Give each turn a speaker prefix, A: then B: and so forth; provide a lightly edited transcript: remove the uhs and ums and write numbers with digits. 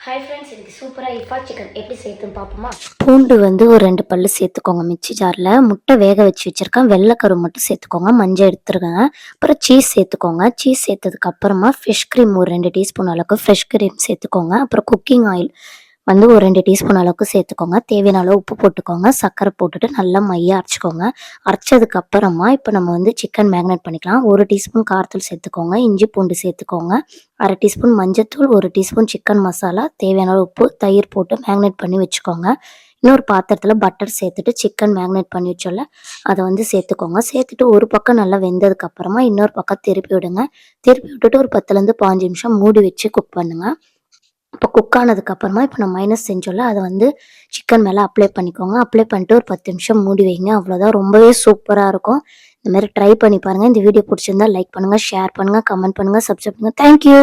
A: Hi friends, இன்னைக்கு சூப்பராக இஃபா chicken எப்படி சேர்த்துன்னு பார்ப்போமா? பூண்டு வந்து ஒரு 2 பல்லு சேர்த்துக்கோங்க. மிக்ஸி ஜாரில் முட்டை வேக வச்சு வச்சுருக்கேன். வெள்ளைக்கரு மட்டும் சேர்த்துக்கோங்க. மஞ்சள் எடுத்துருக்கேங்க. அப்புறம் சீஸ் சேர்த்துக்கோங்க. சீஸ் சேர்த்ததுக்கு அப்புறமா ஃப்ரெஷ் க்ரீம் ஒரு 2 டீஸ்பூன் அளவுக்கு ஃப்ரெஷ் க்ரீம் சேர்த்துக்கோங்க. அப்புறம் குக்கிங் ஆயில் வந்து ஒரு 2 டீஸ்பூன் அளவுக்கு சேர்த்துக்கோங்க. தேவையான அளவு உப்பு போட்டுக்கோங்க. சர்க்கரை போட்டுட்டு நல்லா மையாக அரைச்சிக்கோங்க. அரைச்சதுக்கு அப்புறமா இப்போ நம்ம வந்து சிக்கன் மேக்னேட் பண்ணிக்கலாம். 1 டீஸ்பூன் காரத்தூள் சேர்த்துக்கோங்க. இஞ்சி பூண்டு சேர்த்துக்கோங்க. 1/2 டீஸ்பூன் மஞ்சத்தூள், 1 டீஸ்பூன் சிக்கன் மசாலா, தேவையான அளவு உப்பு, தயிர் போட்டு மேக்னேட் பண்ணி வச்சுக்கோங்க. இன்னொரு பாத்திரத்தில் பட்டர் சேர்த்துட்டு சிக்கன் மேக்னேட் பண்ணி வச்சோல்ல அதை வந்து சேர்த்துக்கோங்க. சேர்த்துட்டு ஒரு பக்கம் நல்லா வெந்ததுக்கு அப்புறமா இன்னொரு பக்கம் திருப்பி விடுங்க. திருப்பி விட்டுட்டு ஒரு 10லேருந்து 15 நிமிஷம் மூடி வச்சு குக் பண்ணுங்க. இப்போ குக் ஆனதுக்கப்புறமா இப்போ நம்ம மைனஸ் செஞ்சோம்ல அதை வந்து சிக்கன் மேலே அப்ளை பண்ணிக்கோங்க. அப்ளை பண்ணிட்டு ஒரு 10 நிமிஷம் மூடி வைங்க. அவ்வளோதான், ரொம்பவே சூப்பராக இருக்கும். இந்த மாதிரி ட்ரை பண்ணி பாருங்கள். இந்த வீடியோ பிடிச்சிருந்தா லைக் பண்ணுங்கள், ஷேர் பண்ணுங்கள், கமெண்ட் பண்ணுங்கள், சப்ஸ்கிரைப் பண்ணுங்கள். தேங்க்யூ.